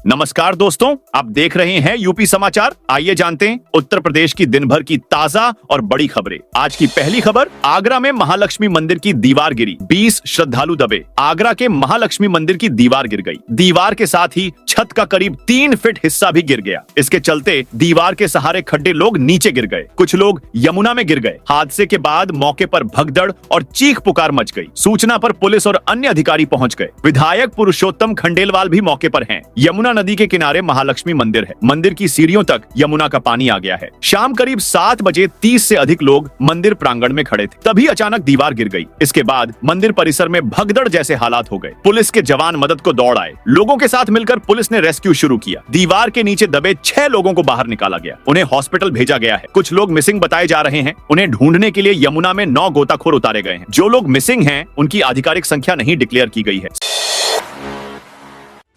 नमस्कार दोस्तों, आप देख रहे हैं यूपी समाचार। आइए जानते हैं उत्तर प्रदेश की दिन भर की ताजा और बड़ी खबरें। आज की पहली खबर, आगरा में महालक्ष्मी मंदिर की दीवार गिरी, 20 श्रद्धालु दबे। आगरा के महालक्ष्मी मंदिर की दीवार गिर गई। दीवार के साथ ही छत का करीब 3 फीट हिस्सा भी गिर गया। इसके चलते दीवार के सहारे खड्डे लोग नीचे गिर गए। कुछ लोग यमुना में गिर गए। हादसे के बाद मौके पर भगदड़ और चीख पुकार मच गई। सूचना पर पुलिस और अन्य अधिकारी पहुंच गए। विधायक पुरुषोत्तम खंडेलवाल भी मौके पर हैं। यमुना नदी के किनारे महालक्ष्मी मंदिर है। मंदिर की सीढ़ियों तक यमुना का पानी आ गया है। शाम करीब 7 बजे 30 से अधिक लोग मंदिर प्रांगण में खड़े थे। तभी अचानक दीवार गिर गई। इसके बाद मंदिर परिसर में भगदड़ जैसे हालात हो गए। पुलिस के जवान मदद को दौड़ आए। लोगों के साथ मिलकर पुलिस ने रेस्क्यू शुरू किया। दीवार के नीचे दबे 6 लोगों को बाहर निकाला गया। उन्हें हॉस्पिटल भेजा गया है। कुछ लोग मिसिंग बताए जा रहे हैं। उन्हें ढूंढने के लिए यमुना में 9 गोताखोर उतारे गए हैं। जो लोग मिसिंग हैं, उनकी आधिकारिक संख्या नहीं डिक्लेयर की गई है।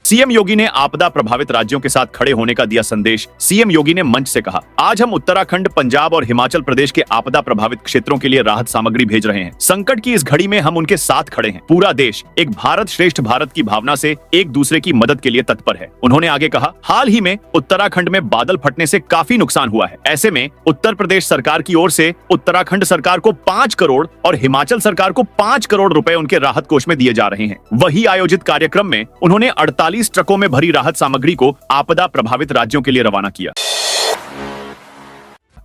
सीएम योगी ने आपदा प्रभावित राज्यों के साथ खड़े होने का दिया संदेश। सीएम योगी ने मंच से कहा, आज हम उत्तराखंड, पंजाब और हिमाचल प्रदेश के आपदा प्रभावित क्षेत्रों के लिए राहत सामग्री भेज रहे हैं। संकट की इस घड़ी में हम उनके साथ खड़े हैं। पूरा देश एक भारत श्रेष्ठ भारत की भावना से एक दूसरे की मदद के लिए तत्पर है। उन्होंने आगे कहा, हाल ही में उत्तराखंड में बादल फटने से काफी नुकसान हुआ है। ऐसे में उत्तर प्रदेश सरकार की ओर से उत्तराखंड सरकार को 5 करोड़ और हिमाचल सरकार को 5 करोड़ रुपए उनके राहत कोष में दिए जा रहे हैं। वही आयोजित कार्यक्रम में उन्होंने 48 ट्रकों में भरी राहत सामग्री को आपदा प्रभावित राज्यों के लिए रवाना किया।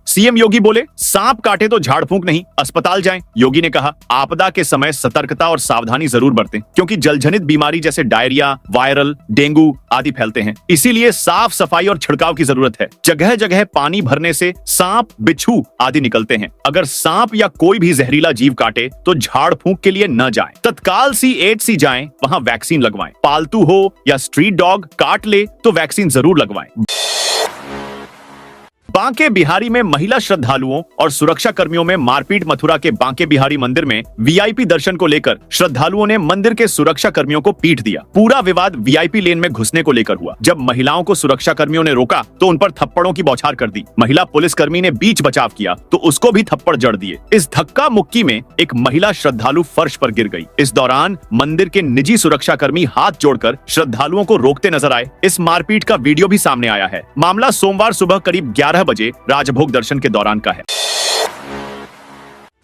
सीएम योगी बोले, सांप काटे तो झाड़ फूंक नहीं, अस्पताल जाएं। योगी ने कहा, आपदा के समय सतर्कता और सावधानी जरूर बरतें, क्योंकि जलजनित बीमारी जैसे डायरिया, वायरल, डेंगू आदि फैलते हैं। इसीलिए साफ सफाई और छिड़काव की जरूरत है। जगह जगह पानी भरने से सांप, बिच्छू आदि निकलते हैं। अगर सांप या कोई भी जहरीला जीव काटे तो झाड़ फूंक के लिए न जाएं। तत्काल CHC जाएं, वहां वैक्सीन लगवाएं। पालतू हो या स्ट्रीट डॉग काट ले तो वैक्सीन जरूर लगवाएं। बांके बिहारी में महिला श्रद्धालुओं और सुरक्षा कर्मियों में मारपीट। मथुरा के बांके बिहारी मंदिर में VIP दर्शन को लेकर श्रद्धालुओं ने मंदिर के सुरक्षा कर्मियों को पीट दिया। पूरा विवाद VIP लेन में घुसने को लेकर हुआ। जब महिलाओं को सुरक्षा कर्मियों ने रोका तो उन पर थप्पड़ों की बौछार कर दी। महिला पुलिसकर्मी ने बीच बचाव किया तो उसको भी थप्पड़ जड़ दिए। इस धक्का मुक्की में एक महिला श्रद्धालु फर्श पर गिर गई। इस दौरान मंदिर के निजी सुरक्षा कर्मी हाथ जोड़कर श्रद्धालुओं को रोकते नजर आए। इस मारपीट का वीडियो भी सामने आया है। मामला सोमवार सुबह करीब 11 बजे राजभोग दर्शन के दौरान का है।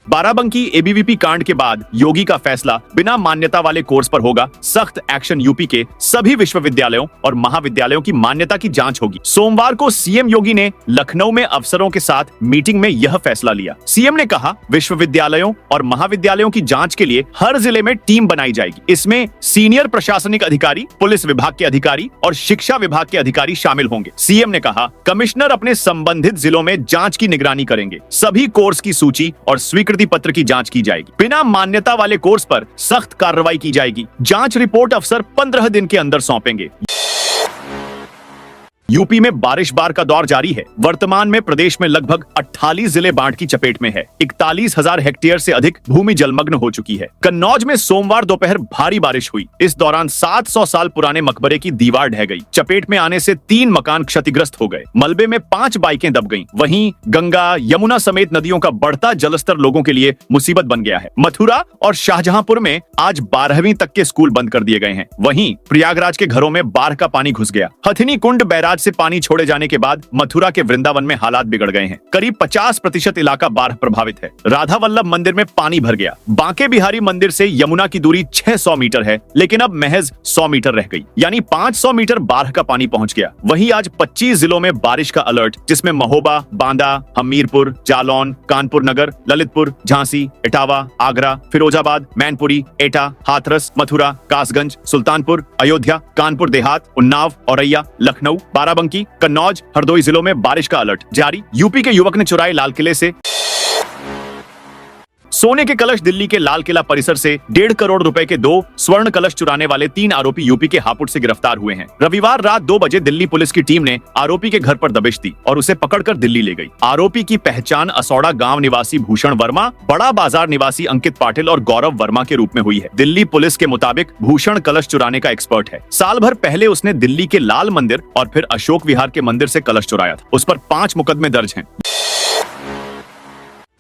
बाराबंकी ABVP कांड के बाद योगी का फैसला, बिना मान्यता वाले कोर्स पर होगा सख्त एक्शन। यूपी के सभी विश्वविद्यालयों और महाविद्यालयों की मान्यता की जांच होगी। सोमवार को सीएम योगी ने लखनऊ में अफसरों के साथ मीटिंग में यह फैसला लिया। सीएम ने कहा, विश्वविद्यालयों और महाविद्यालयों की जांच के लिए हर जिले में टीम बनाई जाएगी। इसमें सीनियर प्रशासनिक अधिकारी, पुलिस विभाग के अधिकारी और शिक्षा विभाग के अधिकारी शामिल होंगे। सीएम ने कहा, कमिश्नर अपने संबंधित जिलों में जांच की निगरानी करेंगे। सभी कोर्स की सूची और स्वीकृति पत्र की जांच की जाएगी। बिना मान्यता वाले कोर्स पर सख्त कार्रवाई की जाएगी। जांच रिपोर्ट अफसर 15 दिन के अंदर सौंपेंगे। यूपी में बारिशबार का दौर जारी है। वर्तमान में प्रदेश में लगभग 48 जिले बाढ़ की चपेट में है। 41,000 हेक्टेयर से अधिक भूमि जलमग्न हो चुकी है। कन्नौज में सोमवार दोपहर भारी बारिश हुई। इस दौरान 700 साल पुराने मकबरे की दीवार ढह गई। चपेट में आने से 3 मकान क्षतिग्रस्त हो गए। मलबे में 5 बाइकें दब गईं। वहीं गंगा, यमुना समेत नदियों का बढ़ता जलस्तर लोगों के लिए मुसीबत बन गया है। मथुरा और शाहजहांपुर में आज 12वीं तक के स्कूल बंद कर दिए गए हैं। वहीं प्रयागराज के घरों में बाढ़ का पानी घुस गया। हथिनी कुंड बैराज से पानी छोड़े जाने के बाद मथुरा के वृंदावन में हालात बिगड़ गए हैं। करीब 50% इलाका बाढ़ प्रभावित है। राधा वल्लभ मंदिर में पानी भर गया। बांके बिहारी मंदिर से यमुना की दूरी 600 मीटर है, लेकिन अब महज 100 मीटर रह गई, यानी 500 मीटर बाढ़ का पानी पहुंच गया। वहीं आज 25 जिलों में बारिश का अलर्ट, जिसमें महोबा, बांदा, हमीरपुर, जालौन, कानपुर नगर, ललितपुर, झांसी, इटावा, आगरा, फिरोजाबाद, मैनपुरी, एटा, हाथरस, मथुरा, कासगंज, सुल्तानपुर, अयोध्या, कानपुर देहात, उन्नाव, औरैया, लखनऊ, बाराबंकी, कन्नौज, हरदोई जिलों में बारिश का अलर्ट जारी। यूपी के युवक ने चुराए लाल किले से सोने के कलश। दिल्ली के लाल किला परिसर से 1.5 करोड़ रुपए के 2 स्वर्ण कलश चुराने वाले 3 आरोपी यूपी के हापुड़ से गिरफ्तार हुए हैं। रविवार रात 2 बजे दिल्ली पुलिस की टीम ने आरोपी के घर पर दबिश दी और उसे पकड़कर दिल्ली ले गई। आरोपी की पहचान असौड़ा गांव निवासी भूषण वर्मा, बड़ा बाजार निवासी अंकित पाटिल और गौरव वर्मा के रूप में हुई है। दिल्ली पुलिस के मुताबिक भूषण कलश चुराने का एक्सपर्ट है। साल भर पहले उसने दिल्ली के लाल मंदिर और फिर अशोक विहार के मंदिर से कलश चुराया था। उस पर 5 मुकदमे दर्ज हैं।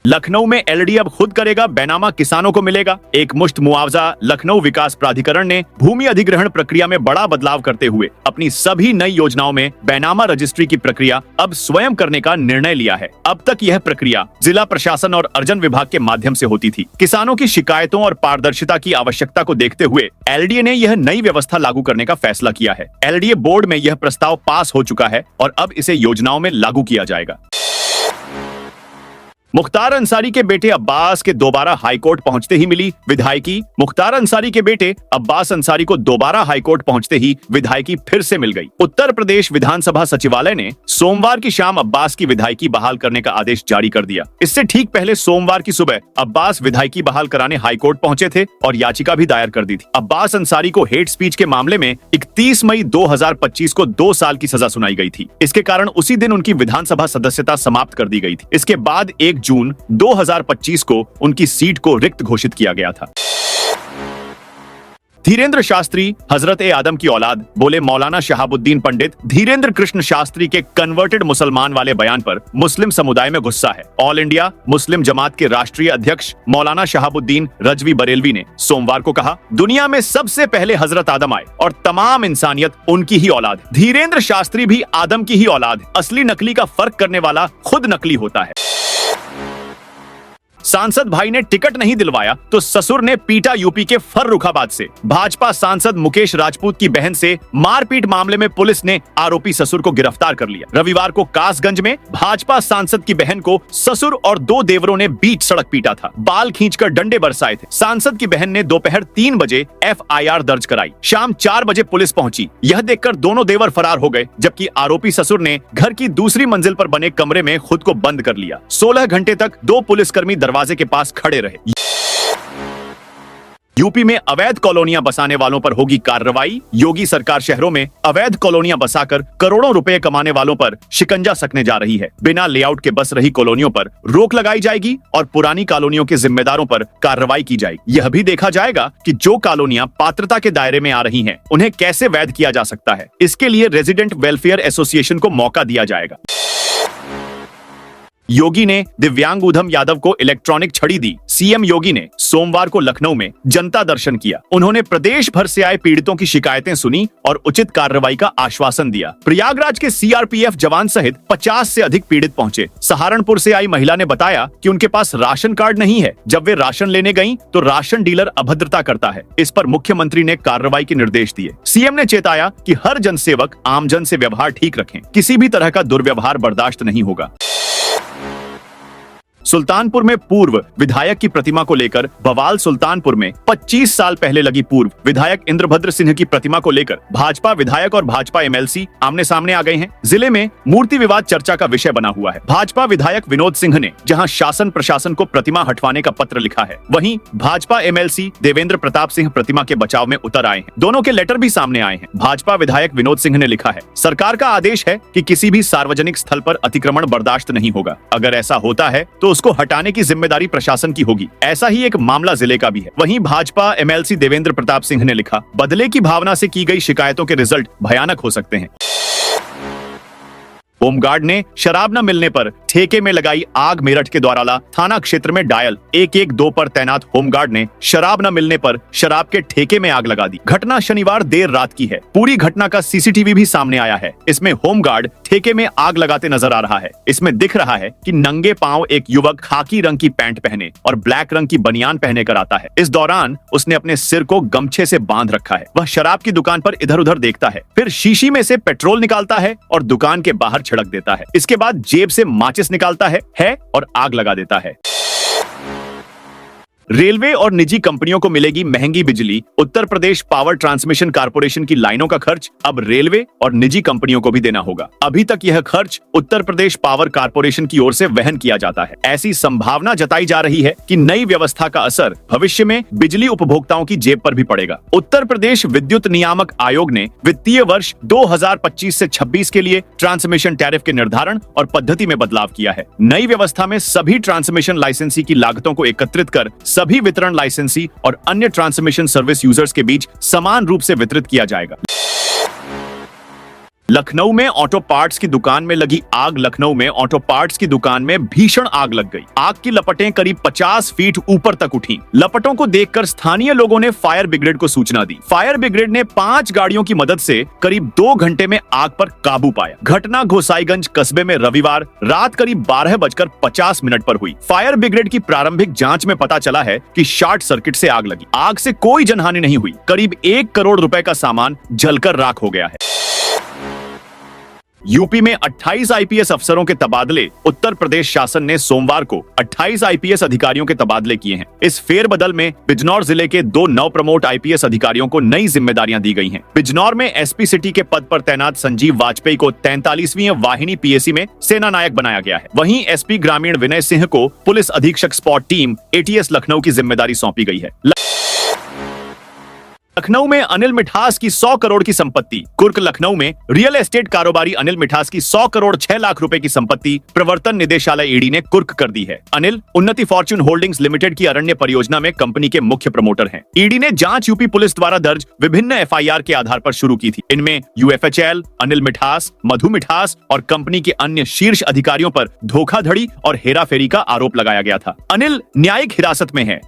लखनऊ में एलडी अब खुद करेगा, बेनामा किसानों को मिलेगा एक मुश्त मुआवजा। लखनऊ विकास प्राधिकरण ने भूमि अधिग्रहण प्रक्रिया में बड़ा बदलाव करते हुए अपनी सभी नई योजनाओं में बेनामा रजिस्ट्री की प्रक्रिया अब स्वयं करने का निर्णय लिया है। अब तक यह प्रक्रिया जिला प्रशासन और अर्जन विभाग के माध्यम से होती थी। किसानों की शिकायतों और पारदर्शिता की आवश्यकता को देखते हुए एलडीए ने यह नई व्यवस्था लागू करने का फैसला किया है। एलडीए बोर्ड में यह प्रस्ताव पास हो चुका है और अब इसे योजनाओं में लागू किया जाएगा। मुख्तार अंसारी के बेटे अब्बास के दोबारा हाईकोर्ट पहुंचते ही मिली विधायकी। मुख्तार अंसारी के बेटे अब्बास अंसारी को दोबारा हाईकोर्ट पहुंचते ही विधायकी फिर से मिल गई। उत्तर प्रदेश विधानसभा सचिवालय ने सोमवार की शाम अब्बास की विधायकी बहाल करने का आदेश जारी कर दिया। इससे ठीक पहले सोमवार की सुबह अब्बास विधायकी बहाल कराने हाईकोर्ट पहुंचे थे और याचिका भी दायर कर दी थी। अब्बास अंसारी को हेट स्पीच के मामले में 31 मई 2025 को 2 साल की सजा सुनाई गई थी। इसके कारण उसी दिन उनकी विधानसभा सदस्यता समाप्त कर दी गई थी। इसके बाद 1 जून 2025 को उनकी सीट को रिक्त घोषित किया गया था। धीरेन्द्र शास्त्री हजरत ए आदम की औलाद, बोले मौलाना शहाबुद्दीन पंडित। धीरेन्द्र कृष्ण शास्त्री के कन्वर्टेड मुसलमान वाले बयान पर मुस्लिम समुदाय में गुस्सा है। ऑल इंडिया मुस्लिम जमात के राष्ट्रीय अध्यक्ष मौलाना शहाबुद्दीन रजवी बरेलवी ने सोमवार को कहा, दुनिया में सबसे पहले हजरत आदम आए और तमाम इंसानियत उनकी ही औलाद है। धीरेन्द्र शास्त्री भी आदम की ही औलाद है। असली नकली का फर्क करने वाला खुद नकली होता है। सांसद भाई ने टिकट नहीं दिलवाया तो ससुर ने पीटा यूपी के फर्रुखाबाद से। भाजपा सांसद मुकेश राजपूत की बहन से मारपीट मामले में पुलिस ने आरोपी ससुर को गिरफ्तार कर लिया। रविवार को कासगंज में भाजपा सांसद की बहन को ससुर और 2 देवरों ने बीच सड़क पीटा था। बाल खींचकर डंडे बरसाए थे। सांसद की बहन ने दोपहर 3 बजे FIR दर्ज कराई। शाम 4 बजे पुलिस पहुंची। यह देखकर दोनों देवर फरार हो गए, जबकि आरोपी ससुर ने घर की दूसरी मंजिल पर बने कमरे में खुद को बंद कर लिया। 16 घंटे तक 2 पुलिसकर्मी दरवाजे के पास खड़े रहे। यूपी में अवैध कॉलोनियां बसाने वालों पर होगी कार्रवाई। योगी सरकार शहरों में अवैध कॉलोनियां बसाकर करोड़ों रुपए कमाने वालों पर शिकंजा कसने जा रही है। बिना लेआउट के बस रही कॉलोनियों पर रोक लगाई जाएगी और पुरानी कॉलोनियों के जिम्मेदारों पर कार्रवाई की जाएगी। यह भी देखा जाएगा कि जो कॉलोनियां पात्रता के दायरे में आ रही हैं, उन्हें कैसे वैध किया जा सकता है। इसके लिए रेजिडेंट वेलफेयर एसोसिएशन को मौका दिया जाएगा। योगी ने दिव्यांग ऊधम यादव को इलेक्ट्रॉनिक छड़ी दी। सीएम योगी ने सोमवार को लखनऊ में जनता दर्शन किया। उन्होंने प्रदेश भर से आए पीड़ितों की शिकायतें सुनी और उचित कार्रवाई का आश्वासन दिया। प्रयागराज के CRPF जवान सहित 50 से अधिक पीड़ित पहुंचे। सहारनपुर से आई महिला ने बताया कि उनके पास राशन कार्ड नहीं है। जब वे राशन लेने गईं, तो राशन डीलर अभद्रता करता है। इस पर मुख्यमंत्री ने कार्रवाई के निर्देश दिए। सीएम ने चेताया कि हर जनसेवक आमजन से व्यवहार ठीक रखें। किसी भी तरह का दुर्व्यवहार बर्दाश्त नहीं होगा। सुल्तानपुर में पूर्व विधायक की प्रतिमा को लेकर बवाल। सुल्तानपुर में 25 साल पहले लगी पूर्व विधायक इंद्रभद्र सिंह की प्रतिमा को लेकर भाजपा विधायक और भाजपा MLC आमने सामने आ गए हैं। जिले में मूर्ति विवाद चर्चा का विषय बना हुआ है। भाजपा विधायक विनोद सिंह ने जहां शासन प्रशासन को प्रतिमा हटवाने का पत्र लिखा है, वहीं भाजपा MLC देवेंद्र प्रताप सिंह प्रतिमा के बचाव में उतर आए हैं। दोनों के लेटर भी सामने आए हैं। भाजपा विधायक विनोद सिंह ने लिखा है, सरकार का आदेश है कि किसी भी सार्वजनिक स्थल पर अतिक्रमण बर्दाश्त नहीं होगा। अगर ऐसा होता है तो उसको हटाने की जिम्मेदारी प्रशासन की होगी। ऐसा ही एक मामला जिले का भी है। वहीं भाजपा MLC देवेंद्र प्रताप सिंह ने लिखा, बदले की भावना से की गई शिकायतों के रिजल्ट भयानक हो सकते हैं। होमगार्ड ने शराब न मिलने पर ठेके में लगाई आग। मेरठ के द्वाराला थाना क्षेत्र में डायल 112 पर तैनात होमगार्ड ने शराब न मिलने पर शराब के ठेके में आग लगा दी। घटना शनिवार देर रात की है। पूरी घटना का CCTV भी सामने आया है। इसमें होमगार्ड ठेके में आग लगाते नजर आ रहा है। इसमें दिख रहा है कि नंगे पांव एक युवक खाकी रंग की पैंट पहने और ब्लैक रंग की बनियान पहने कर आता है। इस दौरान उसने अपने सिर को गमछे से बांध रखा है। वह शराब की दुकान पर इधर उधर देखता है, फिर शीशी में से पेट्रोल निकालता है और दुकान के बाहर छिड़क देता है। इसके बाद जेब से माचिस निकालता है और आग लगा देता है। रेलवे और निजी कंपनियों को मिलेगी महंगी बिजली। Uttar Pradesh power transmission corporation की लाइनों का खर्च अब रेलवे और निजी कंपनियों को भी देना होगा। अभी तक यह खर्च उत्तर प्रदेश पावर कॉर्पोरेशन की ओर से वहन किया जाता है। ऐसी संभावना जताई जा रही है कि नई व्यवस्था का असर भविष्य में बिजली उपभोक्ताओं की जेब पर भी पड़ेगा। उत्तर प्रदेश विद्युत नियामक आयोग ने वित्तीय वर्ष 2025 से 26 के लिए ट्रांसमिशन टैरिफ के निर्धारण और पद्धति में बदलाव किया है। नई व्यवस्था में सभी ट्रांसमिशन लाइसेंसी की लागतों को एकत्रित कर सभी वितरण लाइसेंसी और अन्य ट्रांसमिशन सर्विस यूजर्स के बीच समान रूप से वितरित किया जाएगा। लखनऊ में ऑटो पार्ट्स की दुकान में लगी आग। लखनऊ में ऑटो पार्ट्स की दुकान में भीषण आग लग गई। आग की लपटें करीब 50 फीट ऊपर तक उठी। लपटों को देखकर स्थानीय लोगों ने फायर ब्रिगेड को सूचना दी। फायर ब्रिगेड ने 5 गाड़ियों की मदद से करीब 2 घंटे में आग पर काबू पाया। घटना गोसाईगंज कस्बे में रविवार रात करीब 12:50 पर हुई। फायर ब्रिगेड की प्रारंभिक जांच में पता चला है कि शॉर्ट सर्किट से आग लगी। आग से कोई जनहानि नहीं हुई। करीब 1 करोड़ रुपए का सामान जलकर राख हो गया है। यूपी में 28 आईपीएस अफसरों के तबादले। उत्तर प्रदेश शासन ने सोमवार को 28 आईपीएस अधिकारियों के तबादले किए हैं। इस फेरबदल में बिजनौर जिले के 2 नव प्रमोट आईपीएस अधिकारियों को नई जिम्मेदारियां दी गई हैं। बिजनौर में एसपी सिटी के पद पर तैनात संजीव वाजपेयी को 43वीं वाहिनी पीएसी में सेना नायक बनाया गया है। वहीं एसपी ग्रामीण विनय सिंह को पुलिस अधीक्षक स्पॉट टीम एटीएस लखनऊ की जिम्मेदारी सौंपी गई है। लखनऊ में अनिल मिठास की 100 करोड़ की संपत्ति। कुर्क लखनऊ में रियल एस्टेट कारोबारी अनिल मिठास की 100 करोड़ 6 लाख रुपए की संपत्ति प्रवर्तन निदेशालय ईडी ने कुर्क कर दी है। अनिल उन्नति फॉर्च्यून होल्डिंग्स लिमिटेड की अरण्य परियोजना में कंपनी के मुख्य प्रमोटर हैं। ईडी ने जांच यूपी पुलिस द्वारा दर्ज विभिन्न एफआईआर के आधार पर शुरू की थी। इनमें यूएफएचएल, अनिल मिठास, मधु मिठास और कंपनी के अन्य शीर्ष अधिकारियों पर धोखाधड़ी और हेराफेरी का आरोप लगाया गया था। अनिल न्यायिक हिरासत में है।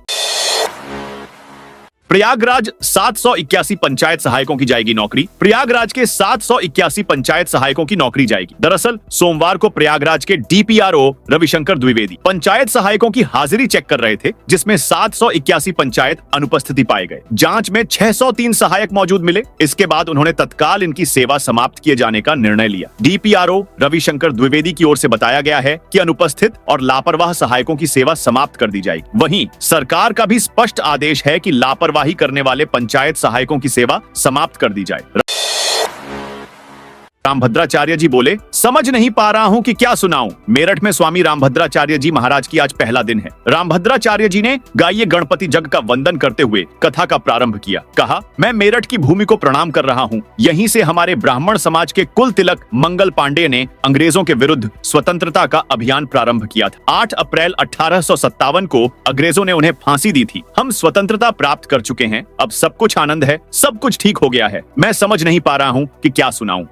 प्रयागराज 781 पंचायत सहायकों की जाएगी नौकरी। प्रयागराज के 781 पंचायत सहायकों की नौकरी जाएगी। दरअसल सोमवार को प्रयागराज के डीपीआरओ रविशंकर द्विवेदी पंचायत सहायकों की हाजिरी चेक कर रहे थे, जिसमें 781 पंचायत अनुपस्थिति पाए गए। जांच में 603 सहायक मौजूद मिले। इसके बाद उन्होंने तत्काल इनकी सेवा समाप्त किए जाने का निर्णय लिया। डीपीआरओ रविशंकर द्विवेदी की ओर से बताया गया है कि अनुपस्थित और लापरवाह सहायकों की सेवा समाप्त कर दी जाएगी। वहीं सरकार का भी स्पष्ट आदेश है कि लापरवाही करने वाले पंचायत सहायकों की सेवा समाप्त कर दी जाए। रामभद्राचार्य जी बोले, समझ नहीं पा रहा हूं कि क्या सुनाऊं। मेरठ में स्वामी रामभद्राचार्य जी महाराज की आज पहला दिन है। रामभद्राचार्य जी ने गाइए गणपति जग का वंदन करते हुए कथा का प्रारंभ किया। कहा, मैं मेरठ की भूमि को प्रणाम कर रहा हूं। यहीं से हमारे ब्राह्मण समाज के कुल तिलक मंगल पांडे ने अंग्रेजों के विरुद्ध स्वतंत्रता का अभियान प्रारंभ किया था। 8 अप्रैल 1857 को अंग्रेजों ने उन्हें फांसी दी थी। हम स्वतंत्रता प्राप्त कर चुके हैं। अब सब कुछ आनंद है, सब कुछ ठीक हो गया है। मैं समझ नहीं पा रहा हूं कि क्या सुनाऊं।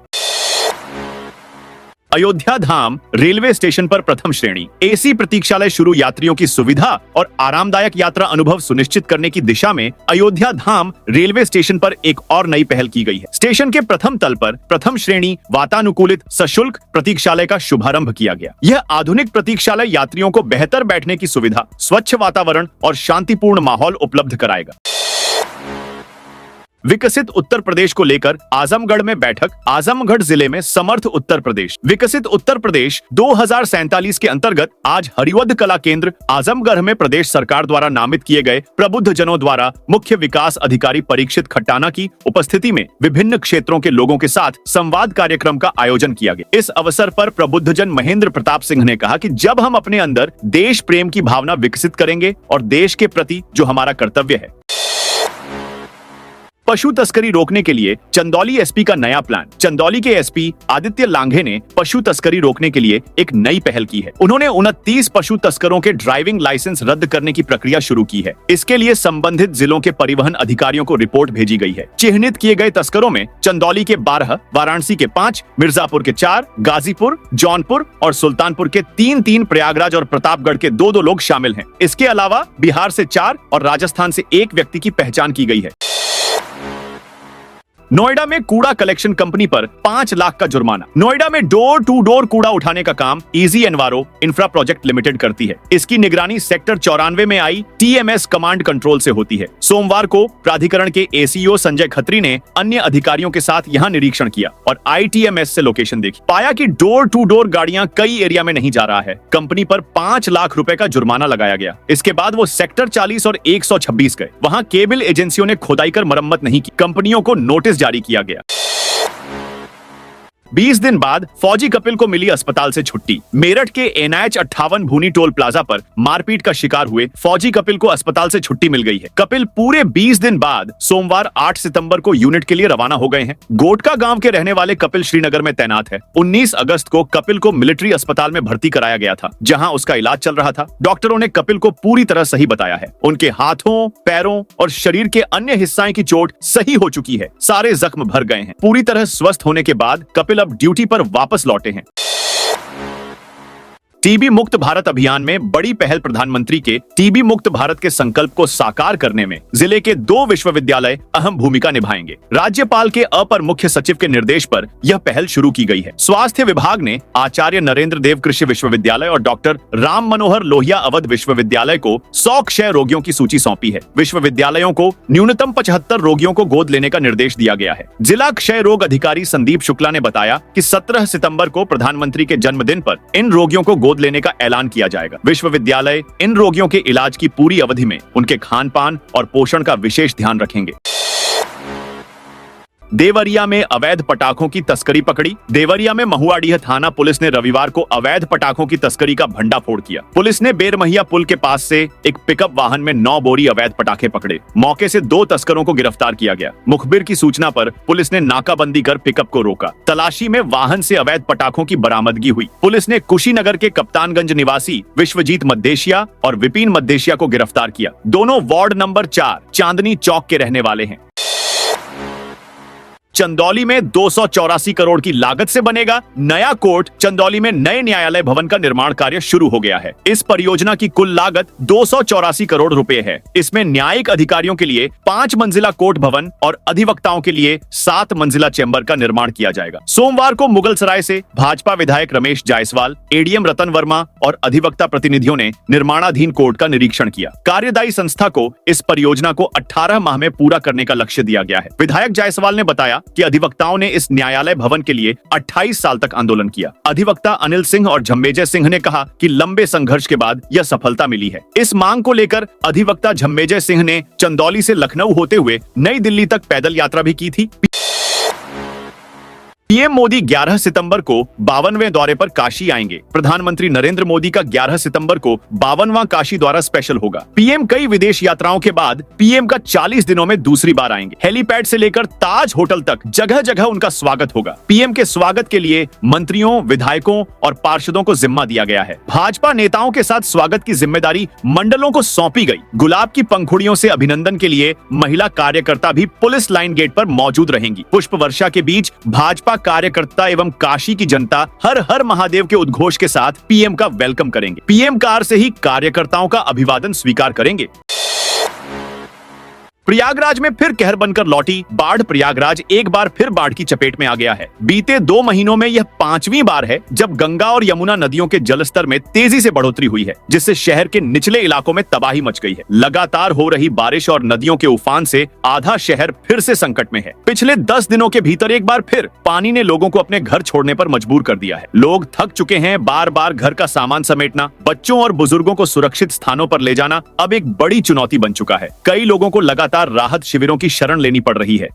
अयोध्या धाम रेलवे स्टेशन पर प्रथम श्रेणी एसी प्रतीक्षालय शुरू। यात्रियों की सुविधा और आरामदायक यात्रा अनुभव सुनिश्चित करने की दिशा में अयोध्या धाम रेलवे स्टेशन पर एक और नई पहल की गई है। स्टेशन के प्रथम तल पर प्रथम श्रेणी वातानुकूलित सशुल्क प्रतीक्षालय का शुभारंभ किया गया। यह आधुनिक प्रतीक्षालय यात्रियों को बेहतर बैठने की सुविधा, स्वच्छ वातावरण और शांतिपूर्ण माहौल उपलब्ध कराएगा। विकसित उत्तर प्रदेश को लेकर आजमगढ़ में बैठक। आजमगढ़ जिले में समर्थ उत्तर प्रदेश विकसित उत्तर प्रदेश 2047 के अंतर्गत आज हरिवध कला केंद्र आजमगढ़ में प्रदेश सरकार द्वारा नामित किए गए प्रबुद्ध जनों द्वारा मुख्य विकास अधिकारी परीक्षित खट्टाना की उपस्थिति में विभिन्न क्षेत्रों के लोगों के साथ संवाद कार्यक्रम का आयोजन किया गया। इस अवसर पर प्रबुद्ध जन महेंद्र प्रताप सिंह ने कहा कि जब हम अपने अंदर देश प्रेम की भावना विकसित करेंगे और देश के प्रति जो हमारा कर्तव्य है। पशु तस्करी रोकने के लिए चंदौली एसपी का नया प्लान। चंदौली के एसपी आदित्य लांघे ने पशु तस्करी रोकने के लिए एक नई पहल की है। उन्होंने 29 पशु तस्करों के ड्राइविंग लाइसेंस रद्द करने की प्रक्रिया शुरू की है। इसके लिए संबंधित जिलों के परिवहन अधिकारियों को रिपोर्ट भेजी गई है। चिन्हित किए गए तस्करों में चंदौली के 12, वाराणसी के 5, मिर्जापुर के 4, गाजीपुर, जौनपुर और सुल्तानपुर के 3, प्रयागराज और प्रतापगढ़ के 2 लोग शामिल हैं। इसके अलावा बिहार से 4 और राजस्थान से 1 व्यक्ति की पहचान की गई है। नोएडा में कूड़ा कलेक्शन कंपनी पर 5 लाख का जुर्माना। नोएडा में डोर टू डोर कूड़ा उठाने का काम easy enviro infra project limited करती है। इसकी निगरानी सेक्टर 94 में आई टीएमएस कमांड कंट्रोल से होती है। सोमवार को प्राधिकरण के एसीओ संजय खत्री ने अन्य अधिकारियों के साथ यहां निरीक्षण किया और आईटीएमएस से लोकेशन देखी। पाया कि डोर टू डोर गाड़ियां कई एरिया में नहीं जा रहा है। कंपनी पर 5 लाख रुपए का जुर्माना लगाया गया। इसके बाद वो सेक्टर 40 और 126 गए। वहां केबल एजेंसियों ने खोदाई कर मरम्मत नहीं की। कंपनियों को नोटिस जारी किया गया। 20 दिन बाद फौजी कपिल को मिली अस्पताल से छुट्टी। मेरठ के NH 58 भूनी टोल प्लाजा पर मारपीट का शिकार हुए फौजी कपिल को अस्पताल से छुट्टी मिल गई है। कपिल पूरे 20 दिन बाद सोमवार 8 सितंबर को यूनिट के लिए रवाना हो गए हैं। गोटका गांव के रहने वाले कपिल श्रीनगर में तैनात है। 19 अगस्त को कपिल को मिलिट्री अस्पताल में भर्ती कराया गया था, जहां उसका इलाज चल रहा था। डॉक्टरों ने कपिल को पूरी तरह सही बताया है। उनके हाथों, पैरों और शरीर के अन्य हिस्सों की चोट सही हो चुकी है। सारे जख्म भर गए हैं। पूरी तरह स्वस्थ होने के बाद कपिल अब ड्यूटी पर वापस लौटे हैं। टीबी मुक्त भारत अभियान में बड़ी पहल। प्रधानमंत्री के टीबी मुक्त भारत के संकल्प को साकार करने में जिले के 2 विश्वविद्यालय अहम भूमिका निभाएंगे। राज्यपाल के अपर मुख्य सचिव के निर्देश पर यह पहल शुरू की गई है। स्वास्थ्य विभाग ने आचार्य नरेंद्र देव कृषि विश्वविद्यालय और डॉक्टर राम मनोहर लोहिया अवध विश्वविद्यालय को 100 क्षय रोगियों की सूची सौंपी है। विश्वविद्यालयों को न्यूनतम 75 रोगियों को गोद लेने का निर्देश दिया गया है। जिला क्षय रोग अधिकारी संदीप शुक्ला ने बताया कि 17 सितंबर को प्रधानमंत्री के जन्मदिन पर इन रोगियों को गोद लेने का ऐलान किया जाएगा। विश्वविद्यालय इन रोगियों के इलाज की पूरी अवधि में उनके खान पान और पोषण का विशेष ध्यान रखेंगे। देवरिया में अवैध पटाखों की तस्करी पकड़ी। देवरिया में महुआडीह थाना पुलिस ने रविवार को अवैध पटाखों की तस्करी का भंडाफोड़ किया। पुलिस ने बेरमहिया पुल के पास से एक पिकअप वाहन में 9 बोरी अवैध पटाखे पकड़े। मौके से 2 तस्करों को गिरफ्तार किया गया। मुखबिर की सूचना पर पुलिस ने नाकाबंदी कर पिकअप को रोका। तलाशी में वाहन से अवैध पटाखों की बरामदगी हुई। पुलिस ने कुशीनगर के कप्तानगंज निवासी विश्वजीत मद्देशिया और विपिन मद्देशिया को गिरफ्तार किया। दोनों वार्ड नंबर 4 चांदनी चौक के रहने वाले हैं। चंदौली में 284 करोड़ की लागत से बनेगा नया कोर्ट। चंदौली में नए न्यायालय भवन का निर्माण कार्य शुरू हो गया है। इस परियोजना की कुल लागत 284 करोड़ रुपए है। इसमें न्यायिक अधिकारियों के लिए 5 मंजिला कोर्ट भवन और अधिवक्ताओं के लिए 7 मंजिला चैम्बर का निर्माण किया जाएगा। सोमवार को मुगलसराय से भाजपा विधायक रमेश जायसवाल, एडीएम रतन वर्मा और अधिवक्ता प्रतिनिधियों ने निर्माणाधीन कोर्ट का निरीक्षण किया। कार्यदायी संस्था को इस परियोजना को 18 माह में पूरा करने का लक्ष्य दिया गया है। विधायक जायसवाल ने बताया कि अधिवक्ताओं ने इस न्यायालय भवन के लिए 28 साल तक आंदोलन किया। अधिवक्ता अनिल सिंह और झम्मेजय सिंह ने कहा कि लंबे संघर्ष के बाद यह सफलता मिली है। इस मांग को लेकर अधिवक्ता झम्मेजय सिंह ने चंदौली से लखनऊ होते हुए नई दिल्ली तक पैदल यात्रा भी की थी। पीएम मोदी 11 सितंबर को 52वें दौरे पर काशी आएंगे। प्रधानमंत्री नरेंद्र मोदी का 11 सितंबर को 52वां काशी दौरा स्पेशल होगा। पीएम कई विदेश यात्राओं के बाद पीएम का 40 दिनों में दूसरी बार आएंगे। हेलीपैड से लेकर ताज होटल तक जगह जगह उनका स्वागत होगा। पीएम के स्वागत के लिए मंत्रियों, विधायकों और पार्षदों को जिम्मा दिया गया है। भाजपा नेताओं के साथ स्वागत की जिम्मेदारी मंडलों को सौंपी गई। गुलाब की पंखुड़ियों से अभिनंदन के लिए महिला कार्यकर्ता भी पुलिस लाइन गेट पर मौजूद रहेंगी। पुष्प वर्षा के बीच भाजपा कार्यकर्ता एवं काशी की जनता हर हर महादेव के उद्घोष के साथ पीएम का वेलकम करेंगे। पीएम कार से ही कार्यकर्ताओं का अभिवादन स्वीकार करेंगे। प्रयागराज में फिर कहर बनकर लौटी बाढ़। प्रयागराज एक बार फिर बाढ़ की चपेट में आ गया है। बीते 2 महीनों में यह 5वीं बार है जब गंगा और यमुना नदियों के जलस्तर में तेजी से बढ़ोतरी हुई है, जिससे शहर के निचले इलाकों में तबाही मच गई है। लगातार हो रही बारिश और नदियों के उफान से आधा शहर फिर से संकट में है। पिछले 10 दिनों के भीतर एक बार फिर पानी ने लोगों को अपने घर छोड़ने पर मजबूर कर दिया है। लोग थक चुके हैं। बार बार घर का सामान समेटना, बच्चों और बुजुर्गों को सुरक्षित स्थानों पर ले जाना अब एक बड़ी चुनौती बन चुका है। कई लोगों को लगातार राहत शिविरों की शरण लेनी पड़ रही है।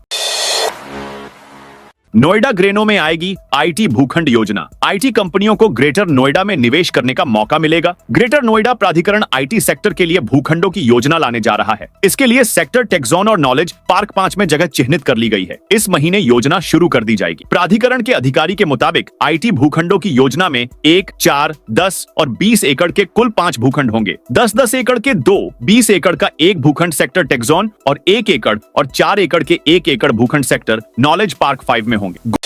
नोएडा ग्रेनो में आएगी आईटी भूखंड योजना। आईटी कंपनियों को ग्रेटर नोएडा में निवेश करने का मौका मिलेगा। ग्रेटर नोएडा प्राधिकरण आईटी सेक्टर के लिए भूखंडों की योजना लाने जा रहा है। इसके लिए सेक्टर टेक्सोन और नॉलेज पार्क 5 में जगह चिन्हित कर ली गई है। इस महीने योजना शुरू कर दी जाएगी। प्राधिकरण के अधिकारी के मुताबिक आईटी भूखंडों की योजना में 1, 4, 10 और 20 एकड़ के कुल 5 भूखंड होंगे। 10-10 एकड़ के 2, 20 एकड़ का 1 भूखंड सेक्टर टेक्सोन और 1 एकड़ और 4 एकड़ के 1 एकड़ भूखंड सेक्टर नॉलेज पार्क 5 में होंगे।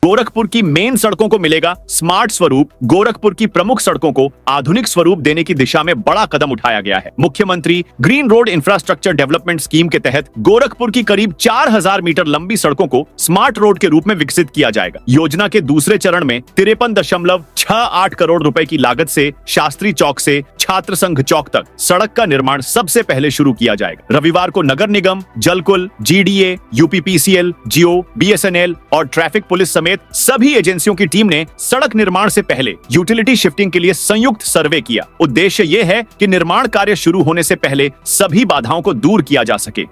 गोरखपुर की मेन सड़कों को मिलेगा स्मार्ट स्वरूप। गोरखपुर की प्रमुख सड़कों को आधुनिक स्वरूप देने की दिशा में बड़ा कदम उठाया गया है। मुख्यमंत्री green road infrastructure development scheme के तहत गोरखपुर की करीब 4000 मीटर लंबी सड़कों को स्मार्ट रोड के रूप में विकसित किया जाएगा। योजना के दूसरे चरण में 53.68 करोड़ रुपए की लागत से शास्त्री चौक से छात्र संघ चौक तक सड़क का निर्माण सबसे पहले शुरू किया जाएगा। रविवार को नगर निगम, जलकुल, जीडीए, यूपीपीसीएल, जियो, बीएसएनएल और ट्रैफिक पुलिस समेत सभी एजेंसियों की टीम ने सड़क निर्माण से पहले यूटिलिटी शिफ्टिंग के लिए संयुक्त सर्वे किया। उद्देश्य यह है कि निर्माण कार्य शुरू होने से पहले सभी बाधाओं को दूर किया जा सके।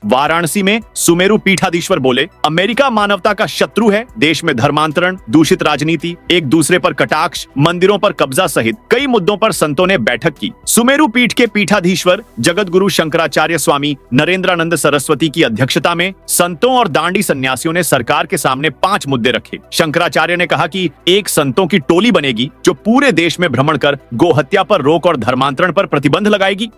वाराणसी में सुमेरु पीठाधीश्वर बोले, अमेरिका मानवता का शत्रु है। देश में धर्मांतरण, दूषित राजनीति, एक दूसरे पर कटाक्ष, मंदिरों पर कब्जा सहित कई मुद्दों पर संतों ने बैठक की। सुमेरु पीठ के पीठाधीश्वर जगत गुरु शंकराचार्य स्वामी नरेंद्रानंद सरस्वती की अध्यक्षता में संतों और दांडी सन्यासियों ने सरकार के सामने 5 मुद्दे रखे। शंकराचार्य ने कहा कि एक संतों की टोली बनेगी जो पूरे देश में भ्रमण कर गोहत्या पर रोक और धर्मांतरण पर प्रतिबंध लगाएगी।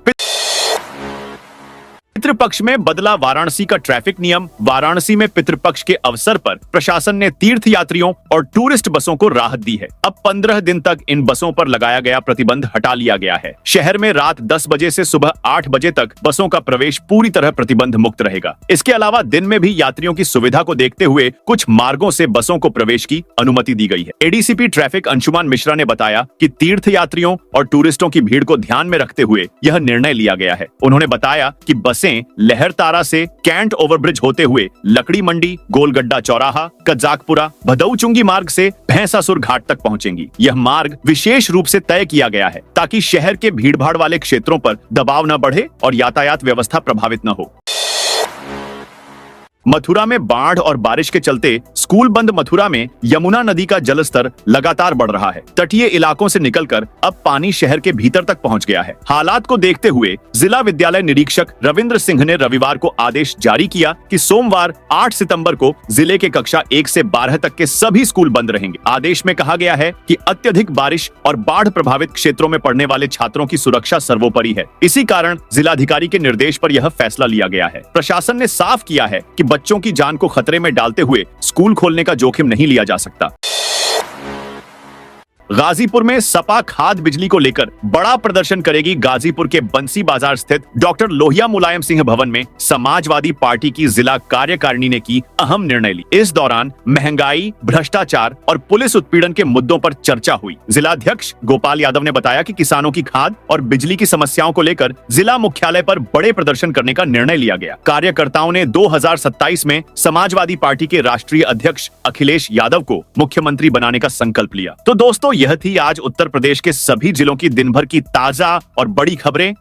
पितृपक्ष में बदला वाराणसी का ट्रैफिक नियम। वाराणसी में पितृपक्ष के अवसर पर प्रशासन ने तीर्थ यात्रियों और टूरिस्ट बसों को राहत दी है। अब 15 दिन तक इन बसों पर लगाया गया प्रतिबंध हटा लिया गया है। शहर में रात 10 बजे से सुबह 8 बजे तक बसों का प्रवेश पूरी तरह प्रतिबंध मुक्त रहेगा। इसके अलावा दिन में भी यात्रियों की सुविधा को देखते हुए कुछ मार्गों से बसों को प्रवेश की अनुमति दी गई है। एडीसीपी ट्रैफिक अंशुमान मिश्रा ने बताया कि तीर्थ यात्रियों और टूरिस्टों की भीड़ को ध्यान में रखते हुए यह निर्णय लिया गया है। उन्होंने बताया कि बसें लहरतारा से कैंट ओवरब्रिज होते हुए लकड़ी मंडी, गोलगड्डा चौराहा, कजाकपुरा, भदौचुंगी मार्ग से भैंसासुर घाट तक पहुंचेंगी। यह मार्ग विशेष रूप से तय किया गया है ताकि शहर के भीड़भाड़ वाले क्षेत्रों पर दबाव न बढ़े और यातायात व्यवस्था प्रभावित न हो। मथुरा में बाढ़ और बारिश के चलते स्कूल बंद मथुरा में यमुना नदी का जलस्तर लगातार बढ़ रहा है। तटीय इलाकों से निकलकर अब पानी शहर के भीतर तक पहुंच गया है। हालात को देखते हुए जिला विद्यालय निरीक्षक रविंद्र सिंह ने रविवार को आदेश जारी किया कि सोमवार 8 सितंबर को जिले के कक्षा 1 से 12 तक के सभी स्कूल बंद रहेंगे। आदेश में कहा गया है कि अत्यधिक बारिश और बाढ़ प्रभावित क्षेत्रों में पढ़ने वाले छात्रों की सुरक्षा सर्वोपरि है। इसी कारण जिलाधिकारी के निर्देश पर यह फैसला लिया गया है। प्रशासन ने साफ किया है कि बच्चों की जान को खतरे में डालते हुए स्कूल खोलने का जोखिम नहीं लिया जा सकता। गाजीपुर में सपा खाद बिजली को लेकर बड़ा प्रदर्शन करेगी। गाजीपुर के बंसी बाजार स्थित डॉक्टर लोहिया मुलायम सिंह भवन में समाजवादी पार्टी की जिला कार्यकारिणी ने की अहम निर्णय ली। इस दौरान महंगाई, भ्रष्टाचार और पुलिस उत्पीड़न के मुद्दों पर चर्चा हुई। जिलाध्यक्ष गोपाल यादव ने बताया कि किसानों की खाद और बिजली की समस्याओं को लेकर जिला मुख्यालय पर बड़े प्रदर्शन करने का निर्णय लिया गया। कार्यकर्ताओं ने 2027 में समाजवादी पार्टी के राष्ट्रीय अध्यक्ष अखिलेश यादव को मुख्यमंत्री बनाने का संकल्प लिया। तो दोस्तों, यह थी आज उत्तर प्रदेश के सभी जिलों की दिन भर की ताजा और बड़ी खबरें।